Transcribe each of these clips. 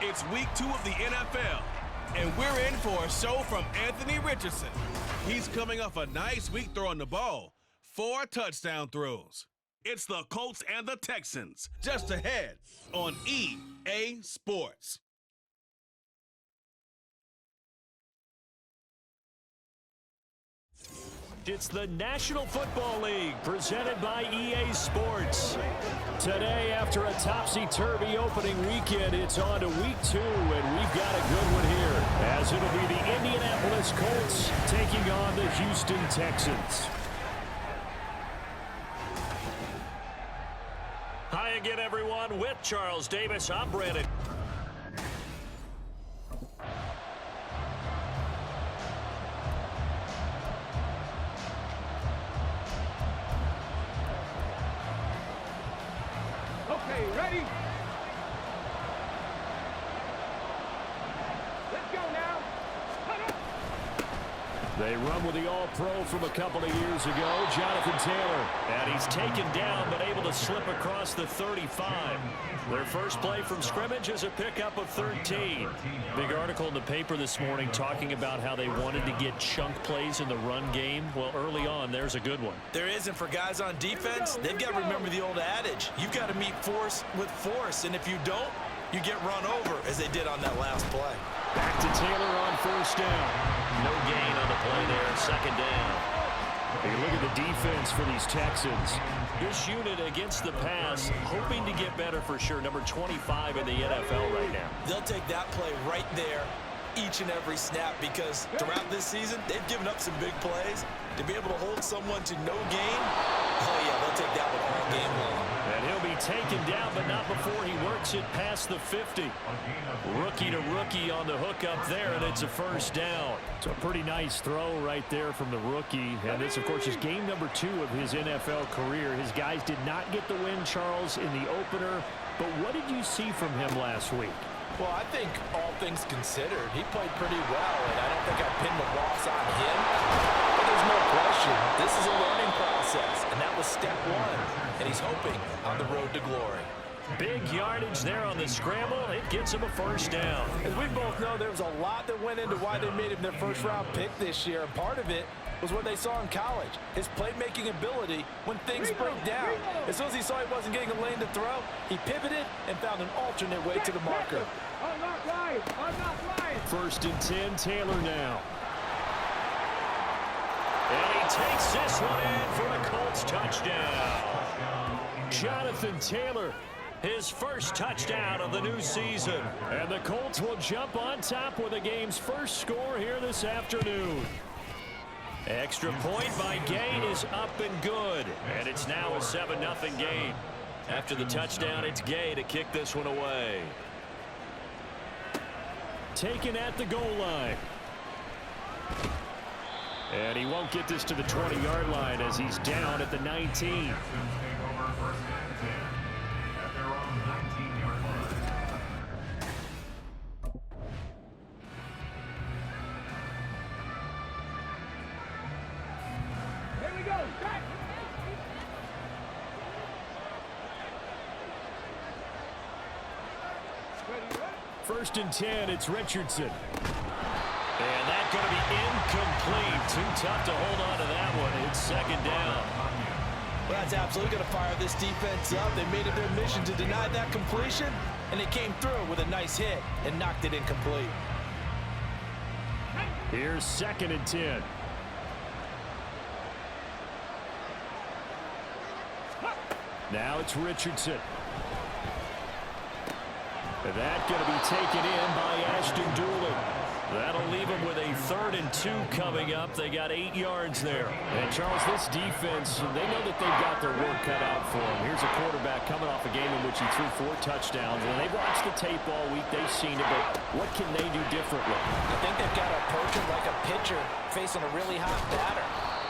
It's week 2 of the NFL, and we're in for a show from Anthony Richardson. He's coming off a nice week throwing the ball, 4 touchdown throws. It's the Colts and the Texans, just ahead on EA Sports. It's the National Football League presented by EA Sports. Today, after a topsy-turvy opening weekend, it's on to week 2, and we've got a good one here, as it'll be the Indianapolis Colts taking on the Houston Texans. Hi again, everyone. With Charles Davis, I'm Brandon. Ready? Let's go now. They run with the All-Pro from a couple of years ago, Jonathan Taylor. And he's taken down, but able to slip across the 35. Their first play from scrimmage is a pickup of 13. Big article in the paper this morning talking about how they wanted to get chunk plays in the run game. Well, early on, there's a good one. There is, and for guys on defense, they've got to remember the old adage. You've got to meet force with force, and if you don't, you get run over, as they did on that last play. Back to Taylor on first down. No gain on the play there, second down. You look at the defense for these Texans. This unit against the pass, hoping to get better for sure. Number 25 in the NFL right now. They'll take that play right there each and every snap, because throughout this season, they've given up some big plays. To be able to hold someone to no gain, oh yeah, they'll take that one all game long. And he'll be taken down, but not before he works it past the 50. Rookie to rookie on the hook up there, and it's a first down. So a pretty nice throw right there from the rookie. And this, of course, is game number 2 of his NFL career. His guys did not get the win, Charles, in the opener. But what did you see from him last week? Well, I think all things considered, he played pretty well, and I don't think I pinned the loss on him. But there's no question, this is a learning process, and that was step 1, and he's hoping on the road to glory. Big yardage there on the scramble. It gets him a first down. As we both know, there was a lot that went into why they made him their first-round pick this year, and part of it was what they saw in college, his playmaking ability when things break down. As soon as he saw he wasn't getting a lane to throw, he pivoted and found an alternate way to the marker. I'm not lying. I'm not lying. First and 10, Taylor now. And he takes this one in for a Colts touchdown. Jonathan Taylor, his first touchdown of the new season. And the Colts will jump on top with the game's first score here this afternoon. Extra point by Gain is up and good. And it's now a 7-0 game. After the touchdown, it's Gay to kick this one away. Taken at the goal line. And he won't get this to the 20-yard line as he's down at the 19. First and 10, it's Richardson. And that's going to be incomplete. Too tough to hold on to that one. It's second down. Well, that's absolutely going to fire this defense up. They made it their mission to deny that completion, and they came through with a nice hit and knocked it incomplete. Here's second and 10. Now it's Richardson. That's going to be taken in by Ashton Doolin. That'll leave him with a 3rd and 2 coming up. They got 8 yards there. And, Charles, this defense, they know that they've got their work cut out for them. Here's a quarterback coming off a game in which he threw 4 touchdowns. And they've watched the tape all week. They've seen it, but what can they do differently? I think they've got to approach him like a pitcher facing a really hot batter.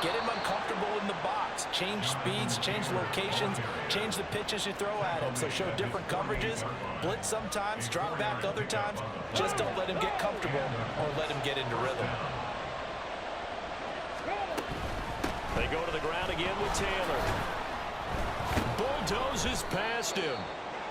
Get him uncomfortable in the box. Change speeds, change locations, change the pitches you throw at him. So show different coverages, blitz sometimes, drop back other times. Just don't let him get comfortable or let him get into rhythm. They go to the ground again with Taylor. Bulldozes past him.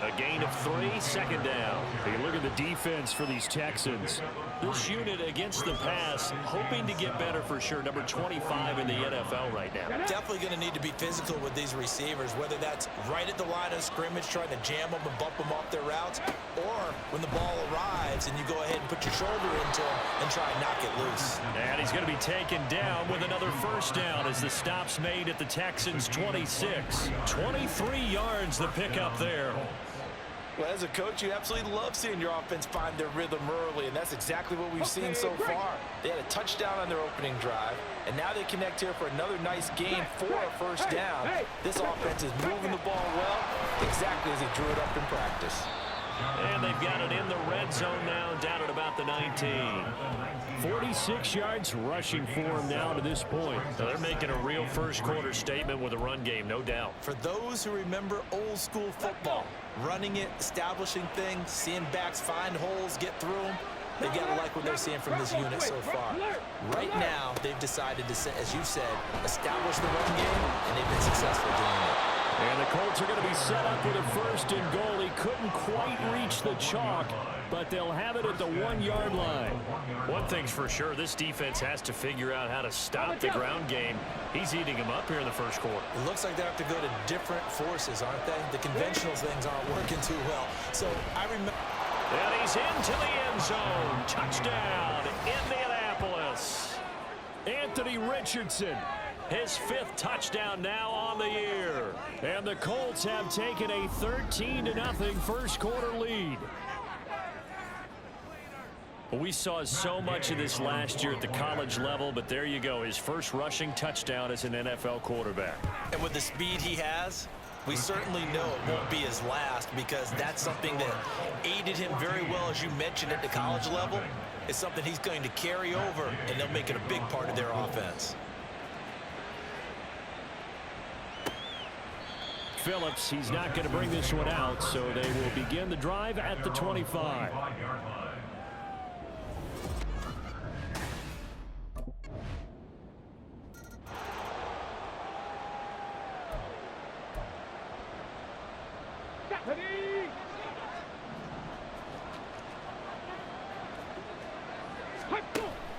A gain of 3, second down. Hey, look at the defense for these Texans. This unit against the pass, hoping to get better for sure. Number 25 in the NFL right now. Definitely going to need to be physical with these receivers, whether that's right at the line of scrimmage, trying to jam them and bump them off their routes, or when the ball arrives and you go ahead and put your shoulder into him and try and knock it loose. And he's going to be taken down with another first down as the stop's made at the Texans' 26. 23 yards the pickup there. Well, as a coach, you absolutely love seeing your offense find their rhythm early, and that's exactly what we've seen so far. They had a touchdown on their opening drive, and now they connect here for another nice gain for a first down. This offense is moving the ball well, exactly as he drew it up in practice. And they've got it in the red zone now, down at about the 19. 46 yards rushing for him now to this point. So they're making a real first quarter statement with a run game, no doubt. For those who remember old school football, running it, establishing things, seeing backs find holes, get through them, they've got to like what they're seeing from this unit so far. Right now, they've decided to, as you said, establish the run game, and they've been successful doing it. And the Colts are going to be set up with a first and goal. He couldn't quite reach the chalk, but they'll have it at the 1-yard line. One thing's for sure, this defense has to figure out how to stop the ground game. He's eating them up here in the first quarter. It looks like they have to go to different forces, aren't they? The conventional things aren't working too well. So I remember... And he's into the end zone. Touchdown, Indianapolis. Anthony Richardson. His 5th touchdown now on the year. And the Colts have taken a 13-0 first quarter lead. We saw so much of this last year at the college level, but there you go. His first rushing touchdown as an NFL quarterback. And with the speed he has, we certainly know it won't be his last, because that's something that aided him very well, as you mentioned, at the college level. It's something he's going to carry over, and they'll make it a big part of their offense. Phillips, he's not going to bring this one out, so they will begin the drive at the 25.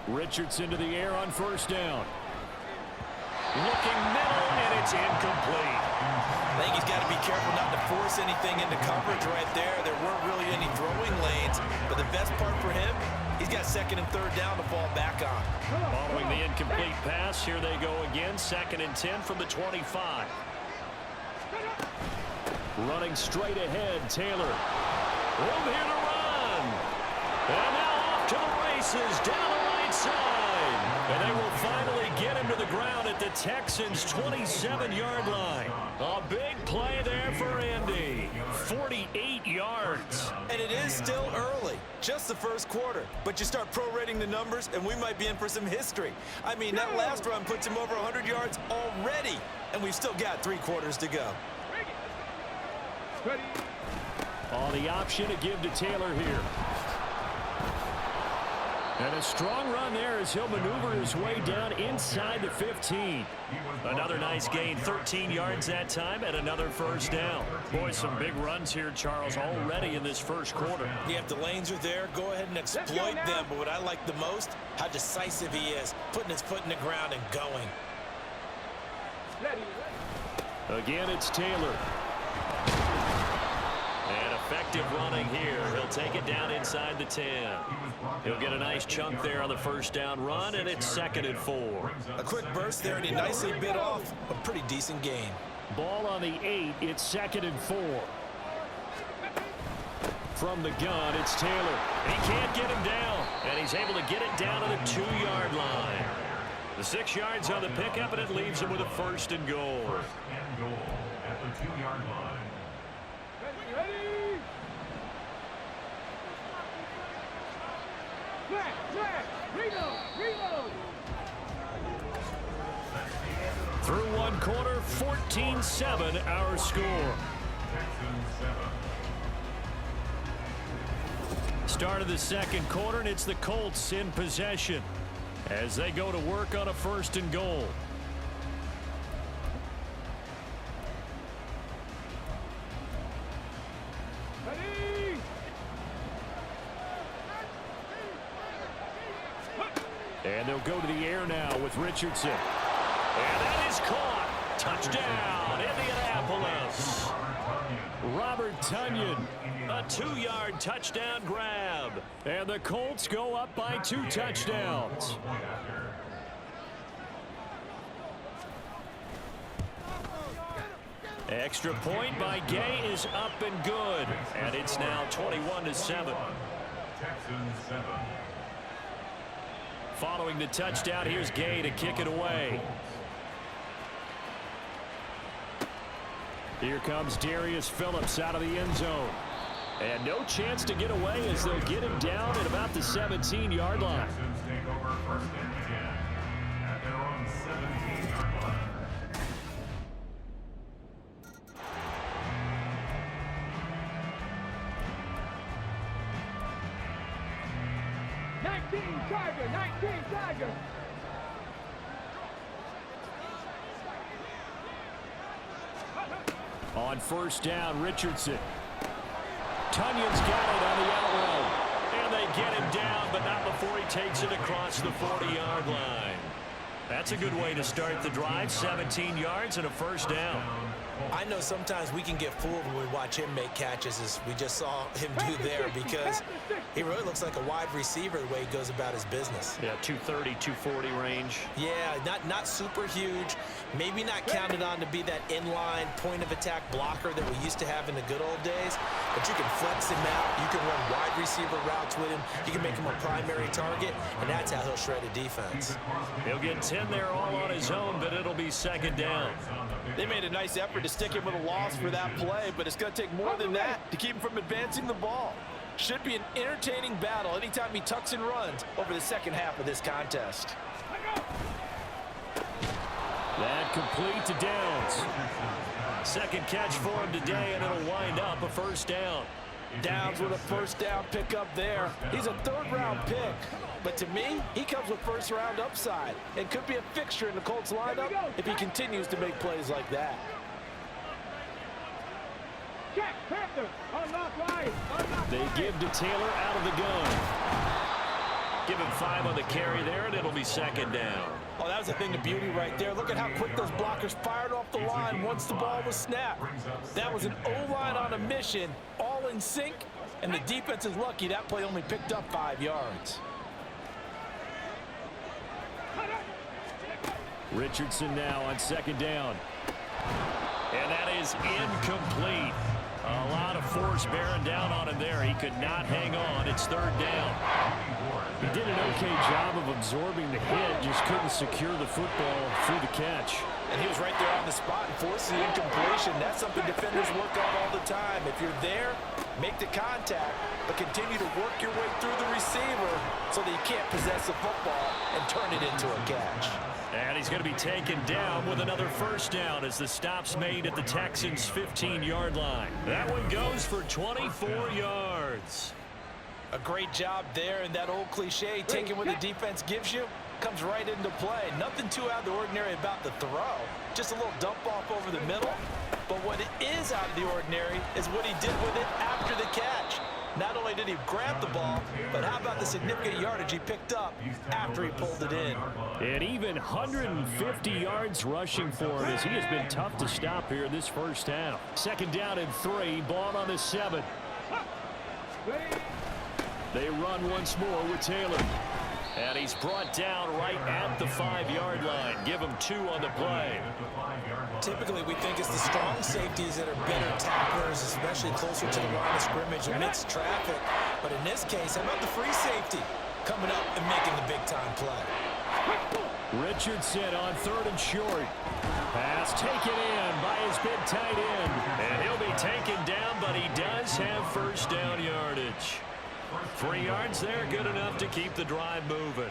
Richardson to the air on first down. Looking middle, and it's incomplete. I think he's got to be careful not to force anything into coverage right there. There weren't really any throwing lanes, but the best part for him, he's got 2nd and 3rd down to fall back on. Following the incomplete pass, here they go again, 2nd and 10 from the 25. Running straight ahead, Taylor. Room here to run. And now off to the races, down the right side. And they will finally get him to the ground at the Texans' 27-yard line. A big play there for Andy. 48 yards. And it is still early, just the first quarter. But you start prorating the numbers, and we might be in for some history. I mean, that last run puts him over 100 yards already, and we've still got 3 quarters to go. On the option to give to Taylor here. And a strong run there as he'll maneuver his way down inside the 15. Another nice gain, 13 yards that time, and another first down. Boy, some big runs here, Charles, already in this first quarter. Yeah, if the lanes are there, go ahead and exploit them. But what I like the most, how decisive he is, putting his foot in the ground and going. Again, it's Taylor. And effective running here. He'll take it down inside the 10. He'll get a nice chunk there on the first down run, and it's 2nd and 4. A quick burst there, and he nicely bit off a pretty decent gain. Ball on the 8. It's 2nd and 4. From the gun, it's Taylor. He can't get him down, and he's able to get it down to the 2-yard line. The 6 yards on the pickup, and it leaves him with a 1st and goal. At the 2-yard line. Ready? Reload! Through 1 quarter, 14-7 our score. Start of the 2nd quarter, and it's the Colts in possession as they go to work on a 1st and goal. They'll go to the air now with Richardson. And that is caught. Touchdown, Indianapolis. Robert Tonyan, a 2-yard touchdown grab. And the Colts go up by 2 touchdowns. Extra point by Gay is up and good. And it's now 21-7. Texans 7. Following the touchdown, here's Gay to kick it away. Here comes Darius Phillips out of the end zone. And no chance to get away as they'll get him down at about the 17-yard line. Texans take over 1st and 10 at their own 17-yard line. 19 Tiger. On 1st down, Richardson. Tunyan's got it on the out route. And they get him down, but not before he takes it across the 40-yard line. That's a good way to start the drive. 17 yards and a 1st down. I know sometimes we can get fooled when we watch him make catches, as we just saw him do there, because he really looks like a wide receiver the way he goes about his business. Yeah, 230, 240 range. Yeah, not super huge. Maybe not counted on to be that inline point-of-attack blocker that we used to have in the good old days, but you can flex him out. You can run wide receiver routes with him. You can make him a primary target, and that's how he'll shred a defense. He'll get 10 there all on his own, but it'll be 2nd down. They made a nice effort to stick him with a loss for that play, but it's going to take more than that to keep him from advancing the ball. Should be an entertaining battle anytime he tucks and runs over the second half of this contest. That complete to Downs. Second catch for him today, and it'll wind up a 1st down. Downs with a 1st down pickup there. He's a 3rd-round pick, but to me, he comes with 1st-round upside and could be a fixture in the Colts lineup if he continues to make plays like that. They give to Taylor out of the gun. Give him 5 on the carry there, and it'll be 2nd down. Oh, that was a thing of beauty right there. Look at how quick those blockers fired off the line once the ball was snapped. That was an O-line on a mission, all in sync, and the defense is lucky that play only picked up 5 yards. Richardson now on 2nd down. And that is incomplete. A lot of force bearing down on him there. He could not hang on. It's 3rd down. He did an okay job of absorbing the hit, just couldn't secure the football through the catch. And he was right there on the spot and forced the incompletion. That's something defenders work on all the time. If you're there, make the contact, but continue to work your way through the receiver so that you can't possess the football and turn it into a catch. And he's going to be taken down with another 1st down as the stop's made at the Texans' 15-yard line. That one goes for 24 yards. A great job there, and that old cliche, taking what the defense gives you, comes right into play. Nothing too out of the ordinary about the throw. Just a little dump off over the middle. But what is out of the ordinary is what he did with it after the catch. Not only did he grab the ball, but how about the significant yardage he picked up after he pulled it in. And even 150 yards rushing for him as he has been tough to stop here in this 1st half. 2nd down and 3, ball on the 7. They run once more with Taylor. And he's brought down right at the 5-yard line. Give him 2 on the play. Typically, we think it's the strong safeties that are better tacklers, especially closer to the line of scrimmage amidst traffic. But in this case, how about the free safety coming up and making the big-time play? Richardson on 3rd and short. Pass taken in by his big tight end. And he'll be taken down, but he does have 1st down yardage. 3 yards there, good enough to keep the drive moving.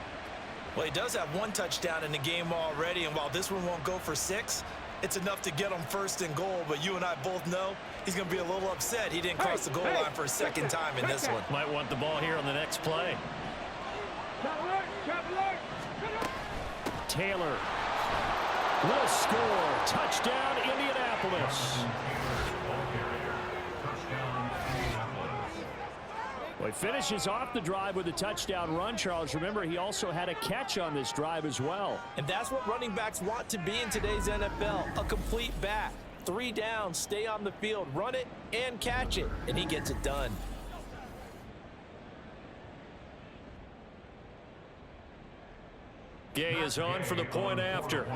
Well, he does have 1 touchdown in the game already, and while this one won't go for 6, it's enough to get him 1st and goal. But you and I both know he's going to be a little upset he didn't cross the goal line for a 2nd time in this one. Might want the ball here on the next play. Taylor will score. Touchdown, Indianapolis. Well, he finishes off the drive with a touchdown run, Charles. Remember, he also had a catch on this drive as well. And that's what running backs want to be in today's NFL, a complete back. 3 downs, stay on the field, run it, and catch it. And he gets it done. Gay is on for the point after.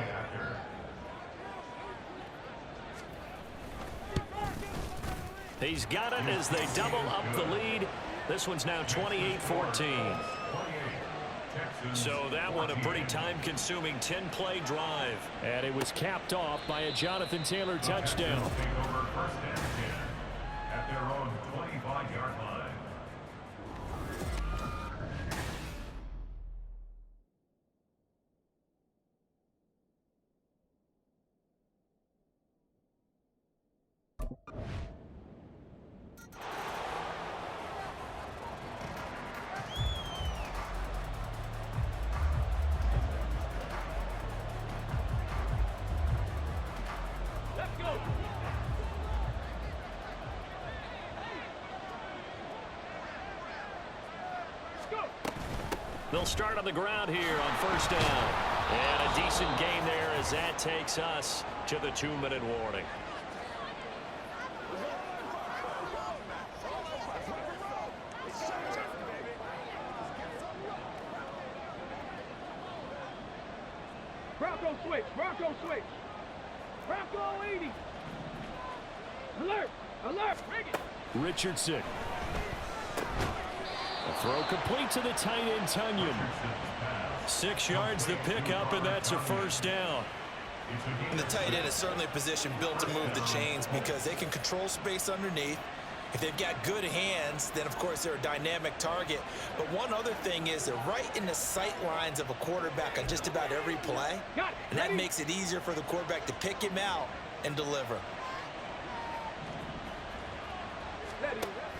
He's got it as they double up the lead. This one's now 28-14. So that one a pretty time-consuming 10-play drive. And it was capped off by a Jonathan Taylor touchdown. Over first and 10 at their own 25-yard line. They'll start on the ground here on first down. And a decent gain there as that takes us to the 2-minute warning. Bronco switch. Bronco switch. Bronco 80. Alert. Alert. Bring it. Richardson. A throw complete to the tight end, Tunyon. 6 yards the pickup, and that's a first down. And the tight end is certainly a position built to move the chains because they can control space underneath. If they've got good hands, then of course they're a dynamic target. But one other thing is they're right in the sight lines of a quarterback on just about every play. And that makes it easier for the quarterback to pick him out and deliver.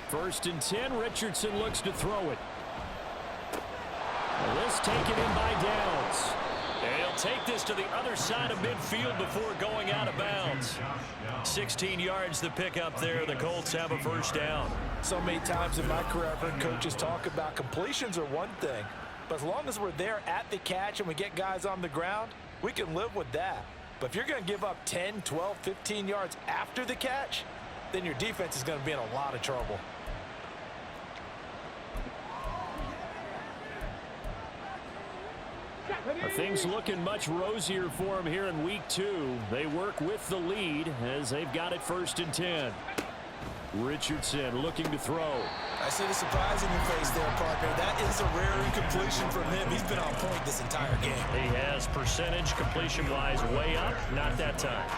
First and 10, Richardson looks to throw it. This taken in by Downs. And he'll take this to the other side of midfield before going out of bounds. 16 yards the pickup there. The Colts have a first down. So many times in my career, I've heard coaches talk about completions are one thing. But as long as we're there at the catch and we get guys on the ground, we can live with that. But if you're going to give up 10, 12, 15 yards after the catch, then your defense is going to be in a lot of trouble. Things looking much rosier for him here in week 2. They work with the lead as they've got it first and 10. Richardson looking to throw. I see the surprise in your face there, partner. That is a rare incompletion from him. He's been on point this entire game. He has percentage completion-wise way up. Not that time.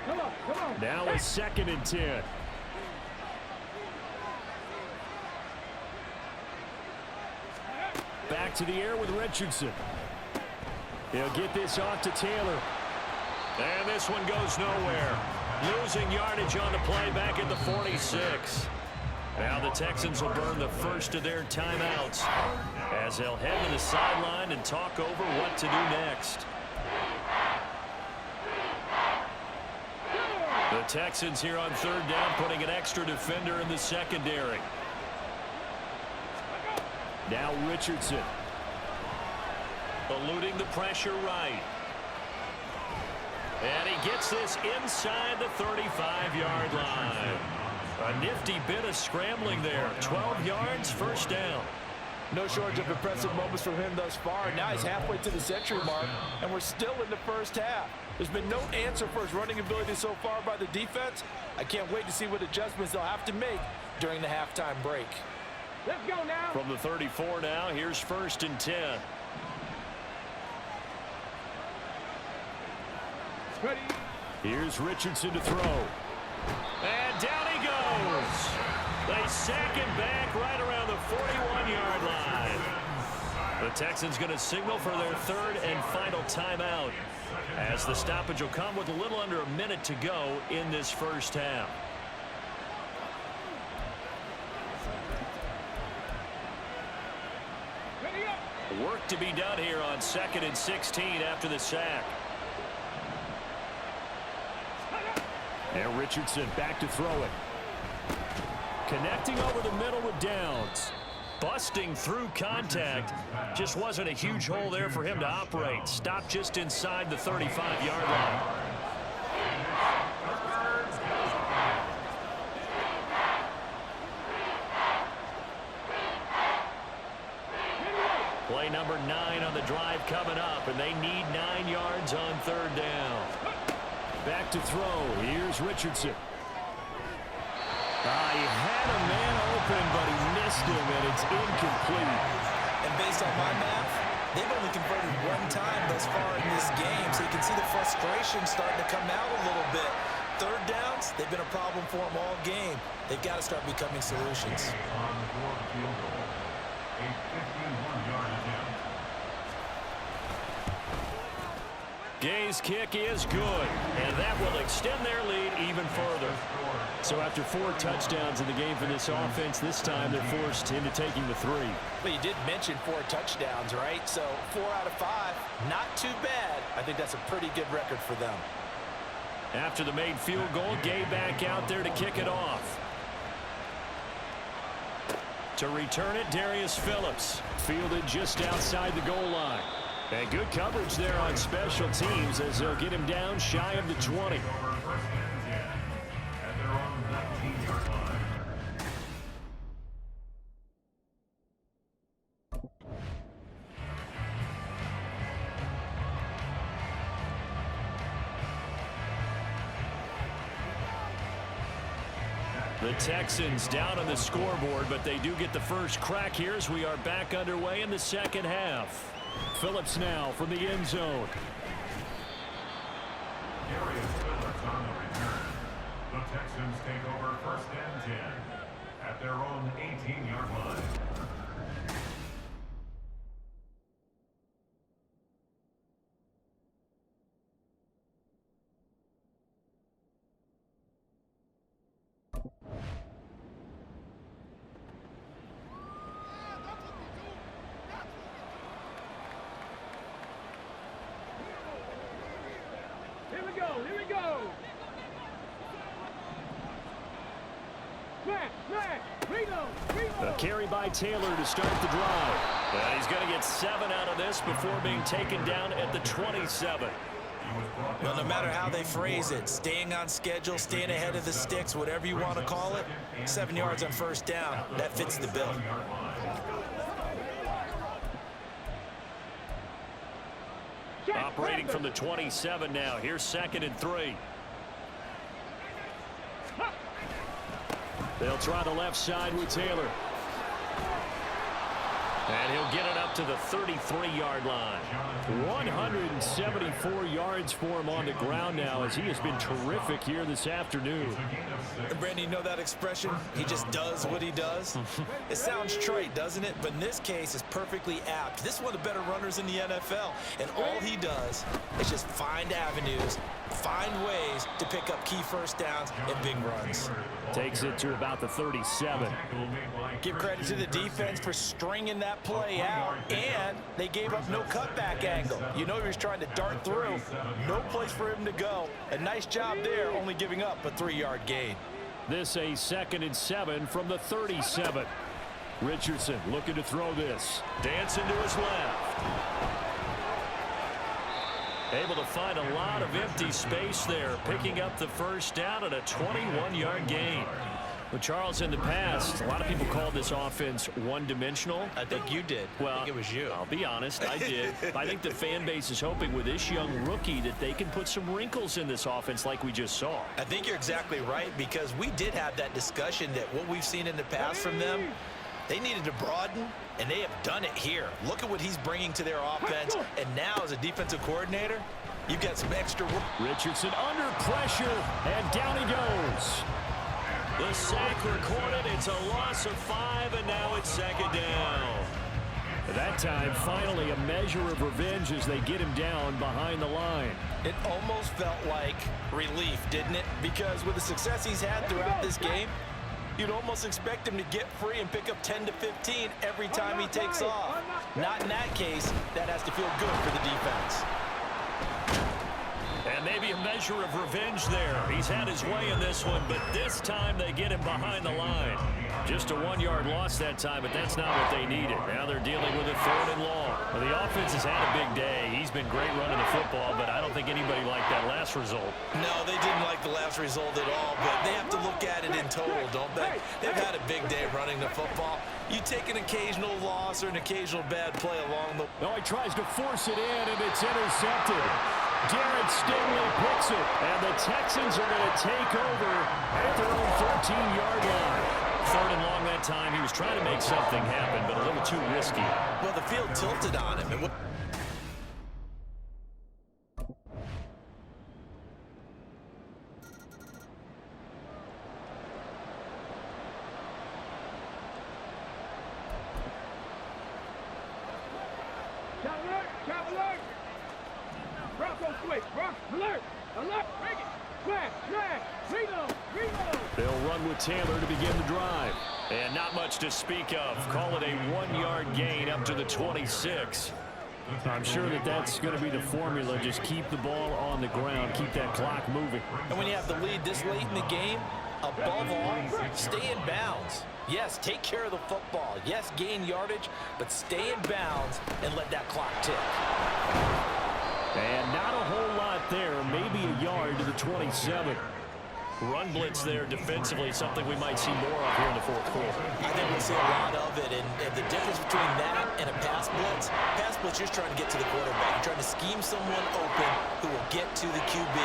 Come on, come on. Now it's second and 10. Back to the air with Richardson. He'll get this off to Taylor. And this one goes nowhere. Losing yardage on the play back at the 46. Now the Texans will burn the first of their timeouts as they'll head to the sideline and talk over what to do next. The Texans here on third down putting an extra defender in the secondary. Now Richardson. Eluding the pressure right. And he gets this inside the 35-yard line. A nifty bit of scrambling there. 12 yards, first down. No shortage of impressive moments from him thus far. Now he's halfway to the century mark, and we're still in the first half. There's been no answer for his running ability so far by the defense. I can't wait to see what adjustments they'll have to make during the halftime break. Let's go now. From the 34 now, here's first and 10. Ready. Here's Richardson to throw. And down he goes. They sack him back right around the 41-yard line. The Texans going to signal for their third and final timeout as the stoppage will come with a little under a minute to go in this first half. Work to be done here on 2nd and 16 after the sack. Now Richardson back to throw it. Connecting over the middle with Downs. Busting through contact. Just wasn't a huge hole there for him to operate. Stopped just inside the 35-yard line. Play number 9 on the drive coming up, and they need 9 yards on 3rd down. Back to throw. Here's Richardson. He had a man open, but he missed him, and it's incomplete. And based on my math, they've only converted 1 time thus far in this game, so you can see the frustration starting to come out a little bit. 3rd downs, they've been a problem for them all game. They've got to start becoming solutions. On the 4th field goal, a 51-yard attempt. Gay's kick is good, and that will extend their lead even further. So after 4 touchdowns in the game for this offense, this time they're forced into taking the 3. But you did mention 4 touchdowns, right? So 4 out of 5, not too bad. I think that's a pretty good record for them. After the made field goal, Gay back out there to kick it off. To return it, Darius Phillips. Fielded just outside the goal line. And good coverage there on special teams as they'll get him down shy of the 20. The Texans down on the scoreboard, but they do get the first crack here as we are back underway in the second half. Phillips now from the end zone. Darius Phillips on the return. The Texans take over 1st and 10 at their own 18-yard line. Here we go. Here we go. Smash, smash. Reload, reload. A carry by Taylor to start the drive. And he's going to get 7 out of this before being taken down at the 27. Well, no matter how they phrase it, staying on schedule, staying ahead of the sticks, whatever you want to call it, 7 yards on 1st down, that fits the bill. Operating from the 27 now. Here's 2nd and 3. They'll try the left side with Taylor. And he'll get it up to the 33-yard line. 174 yards for him on the ground now as he has been terrific here this afternoon. And Brandon, you know that expression? He just does what he does? It sounds trite, doesn't it? But in this case, it's perfectly apt. This is one of the better runners in the NFL. And all he does is just find avenues, find ways to pick up key 1st downs and big runs. Takes it to about the 37. Give credit to the defense for stringing that play out, and they gave up no cutback angle. You know he was trying to dart through. No place for him to go. A nice job there, only giving up a 3-yard gain. This a 2nd and 7 from the 37. Richardson looking to throw this. Dancing to his left. Able to find a lot of empty space there, picking up the 1st down at a 21-yard gain. Well, Charles, in the past, a lot of people called this offense one-dimensional. I think you did. Well, I think it was you. I'll be honest, I did. I think the fan base is hoping with this young rookie that they can put some wrinkles in this offense like we just saw. I think you're exactly right, because we did have that discussion that what we've seen in the past from them, they needed to broaden, and they have done it here. Look at what he's bringing to their offense, and now as a defensive coordinator, you've got some extra work. Richardson under pressure, and down he goes. The sack recorded. It's a loss of 5, and now it's 2nd down. At that time, finally a measure of revenge as they get him down behind the line. It almost felt like relief, didn't it? Because with the success he's had throughout this game, you'd almost expect him to get free and pick up 10 to 15 every time he takes off. Not in that case. That has to feel good for the defense. And maybe a measure of revenge there. He's had his way in this one, but this time they get him behind the line. Just a 1-yard loss that time, but that's not what they needed. Now they're dealing with a 3rd and long. Well, the offense has had a big day. He's been great running the football, but I don't think anybody liked that last result. No, they didn't like the last result at all, but they have to look at it in total, don't they? They've had a big day running the football. You take an occasional loss or an occasional bad play along the... No, he tries to force it in, and it's intercepted. Garrett Stingley picks it, and the Texans are going to take over at their own 13-yard line. 3rd and long that time. He was trying to make something happen, but a little too risky. Well, the field tilted on him. And Chop alert! Bronco switch, alert! Alert! Bring it! Flag! Reload! They'll run with Taylor to begin the drive. And not much to speak of. Call it a 1-yard gain up to the 26. I'm sure that's going to be the formula. Just keep the ball on the ground. Keep that clock moving. when you have the lead this late in the game, above all, stay in bounds. Yes, take care of the football. Yes, gain yardage, but stay in bounds and let that clock tick. And not a whole lot there. Maybe a yard to the 27. Run blitz there defensively, something we might see more of here in the 4th quarter. I think we'll see a lot of it, and the difference between that and a pass blitz, you're just trying to get to the quarterback. You're trying to scheme someone open who will get to the QB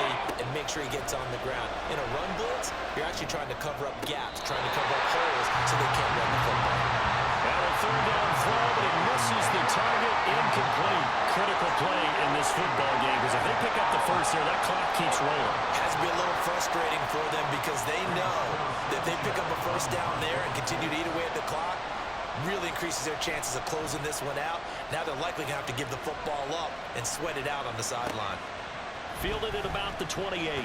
and make sure he gets on the ground. In a run blitz, you're actually trying to cover up gaps, trying to cover up holes so they can't run the football. And a 3rd down throw, but he misses the target. Incomplete. Critical play in this football game, because if they pick up the first there, that clock keeps rolling. Has to be a little frustrating for them because they know that if they pick up a first down there and continue to eat away at the clock, really increases their chances of closing this one out. Now they're likely going to have to give the football up and sweat it out on the sideline. Fielded at about the 28. It's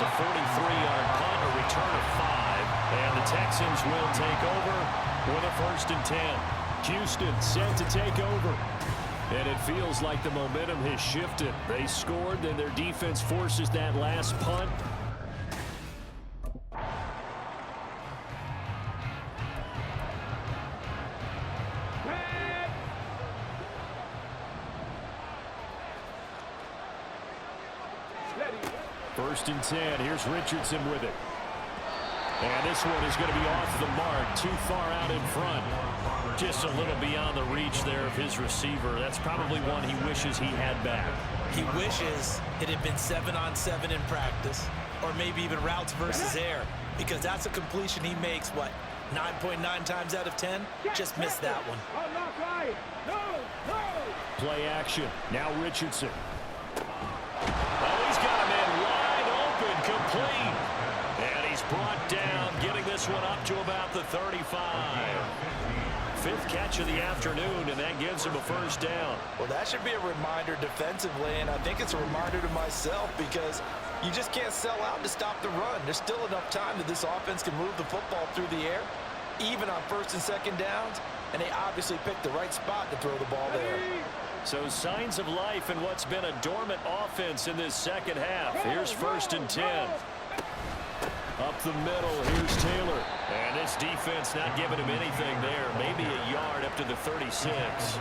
a 43-yard punt, a return of 5, and the Texans will take over with a 1st and 10. Houston set to take over. And it feels like the momentum has shifted. They scored, then their defense forces that last punt. First and 10. Here's Richardson with it. And this one is going to be off the mark, too far out in front. Just a little beyond the reach there of his receiver. That's probably one he wishes he had back. He wishes it had been 7-on-7 in practice, or maybe even routes versus air, because that's a completion he makes, what, 9.9 times out of 10? Just missed that one. Play action. Now Richardson. Oh, he's got a man wide open, complete. And he's brought down, getting this one up to about the 35. 5th catch of the afternoon, and that gives him a first down. Well, that should be a reminder defensively, and I think it's a reminder to myself because you just can't sell out to stop the run. There's still enough time that this offense can move the football through the air, even on 1st and 2nd downs, and they obviously picked the right spot to throw the ball there. So signs of life in what's been a dormant offense in this second half. Here's 1st and 10. Up the middle, here's Taylor. And this defense not giving him anything there. Maybe a yard up to the 36.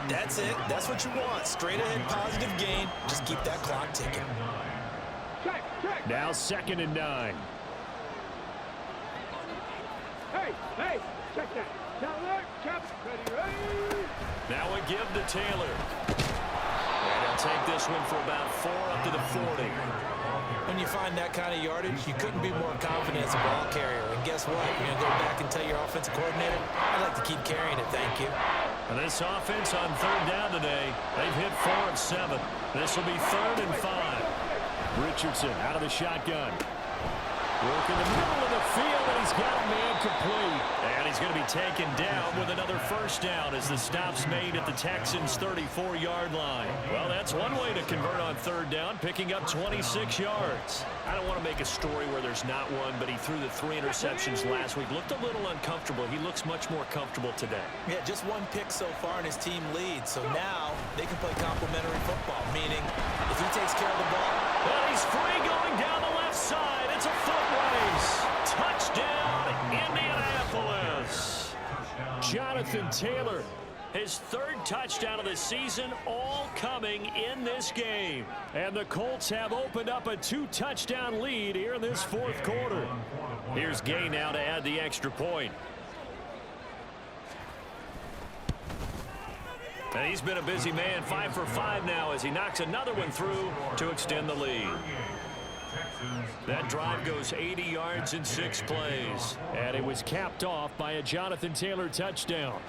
That's it. That's what you want. Straight ahead positive gain. Just keep that clock ticking. Now 2nd and 9. Hey, check that. Ready. Now a give to Taylor. And he'll take this one for about 4 up to the 40. When you find that kind of yardage, you couldn't be more confident as a ball carrier. And guess what? You're going to go back and tell your offensive coordinator, I'd like to keep carrying it, thank you. And this offense on 3rd down today, they've hit 4 of 7. This will be 3rd and 5. Richardson out of the shotgun. Work in the middle of the field, and he's got a man complete. And he's going to be taken down with another first down as the stop's made at the Texans' 34-yard line. Well, that's one way to convert on third down, picking up 26 yards. I don't want to make a story where there's not one, but he threw the 3 interceptions last week. Looked a little uncomfortable. He looks much more comfortable today. Yeah, just one pick so far and his team leads. So now they can play complementary football, meaning if he takes care of the ball. And he's free going down the left side. It's a foot race. Touchdown, Indianapolis. Jonathan Taylor, his 3rd touchdown of the season, all coming in this game. And the Colts have opened up a 2-touchdown lead here in this 4th quarter. Here's Gay now to add the extra point. And he's been a busy man, 5 for 5 now as he knocks another one through to extend the lead. That drive goes 80 yards in 6 plays. And it was capped off by a Jonathan Taylor touchdown.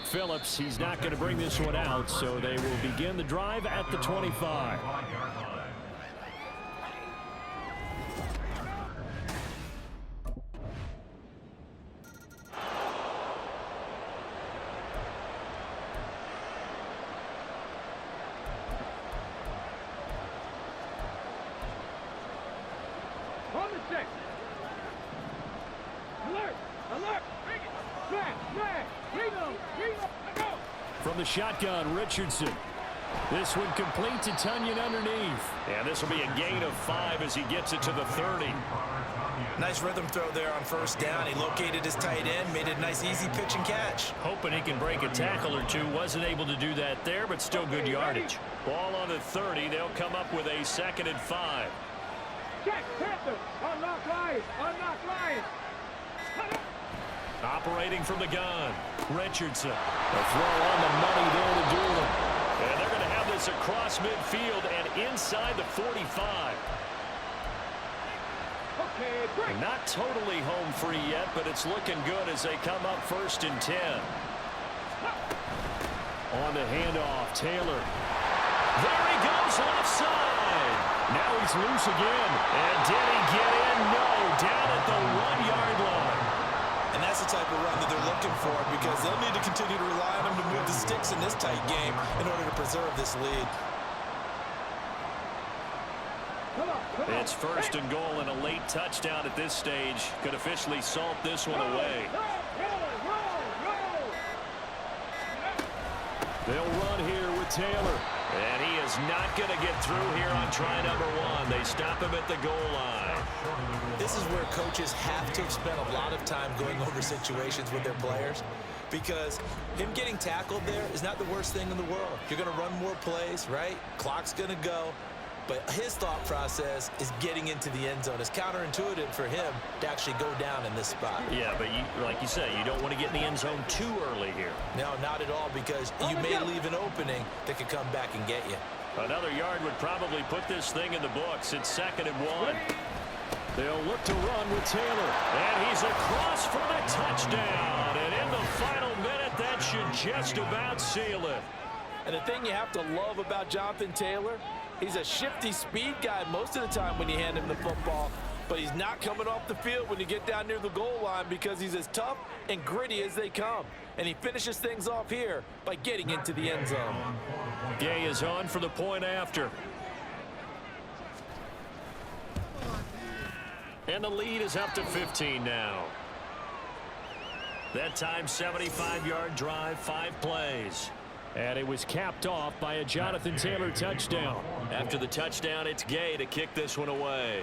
Phillips, he's not going to bring this one out, so they will begin the drive at the 25. On the 6. Alert! Alert! Bring it! Smash! Smash! Reload! Reload! Go! From the shotgun, Richardson. This one complete to Tunyon underneath. And this will be a gain of 5 as he gets it to the 30. Nice rhythm throw there on first down. He located his tight end, made it a nice easy pitch and catch. Hoping he can break a tackle or two. Wasn't able to do that there, but still good yardage. Ball on the 30. They'll come up with a 2nd and 5. Check! Panther! Unlock Lions! Unlock Lions! Operating from the gun, Richardson. A throw on the money there to Doolin. And they're going to have this across midfield and inside the 45. Okay, break! Not totally home free yet, but it's looking good as they come up 1st and 10. On the handoff, Taylor. There he goes, left side. Now he's loose again. And did he get in? No, down at the 1-yard line. And that's the type of run that they're looking for because they'll need to continue to rely on him to move the sticks in this tight game in order to preserve this lead. It's 1st and goal, and a late touchdown at this stage could officially salt this one away. They'll run here with Taylor. And he is not going to get through here on try number 1. They stop him at the goal line. This is where coaches have to have spent a lot of time going over situations with their players because him getting tackled there is not the worst thing in the world. You're going to run more plays, right? Clock's going to go. But his thought process is getting into the end zone. It's counterintuitive for him to actually go down in this spot. Yeah, but like you say, you don't want to get in the end zone too early here. No, not at all, because you may leave an opening that could come back and get you. Another yard would probably put this thing in the books. It's 2nd and 1. They'll look to run with Taylor. And he's across for the touchdown. And in the final minute, that should just about seal it. And the thing you have to love about Jonathan Taylor, he's a shifty speed guy most of the time when you hand him the football, but he's not coming off the field when you get down near the goal line because he's as tough and gritty as they come. And he finishes things off here by getting into the end zone. Gay is on for the point after. And the lead is up to 15 now. That time, 75-yard drive, 5 plays. And it was capped off by a Jonathan Taylor touchdown. After the touchdown, it's Gay to kick this one away.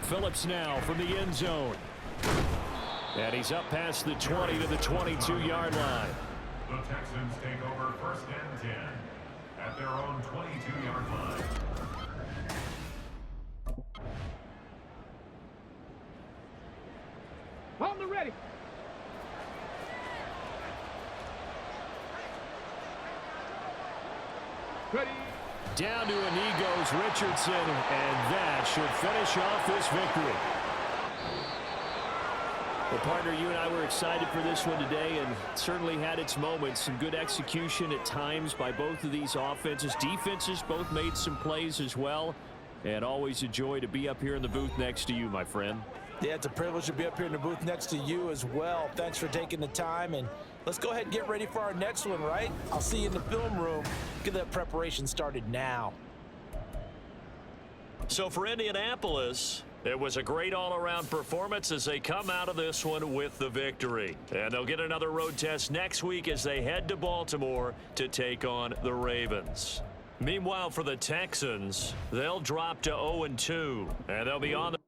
Phillips now from the end zone. And he's up past the 20 to the 22-yard line. The Texans take over 1st and 10 at their own 22-yard line. On the ready! Ready! Down to a knee goes Richardson, and that should finish off this victory. Well, partner, you and I were excited for this one today, and certainly had its moments. Some good execution at times by both of these offenses. Defenses both made some plays as well. And always a joy to be up here in the booth next to you, my friend. Yeah, it's a privilege to be up here in the booth next to you as well. Thanks for taking the time, and let's go ahead and get ready for our next one, right? I'll see you in the film room. Get that preparation started now. So for Indianapolis, it was a great all-around performance as they come out of this one with the victory. And they'll get another road test next week as they head to Baltimore to take on the Ravens. Meanwhile, for the Texans, they'll drop to 0-2, and they'll be on the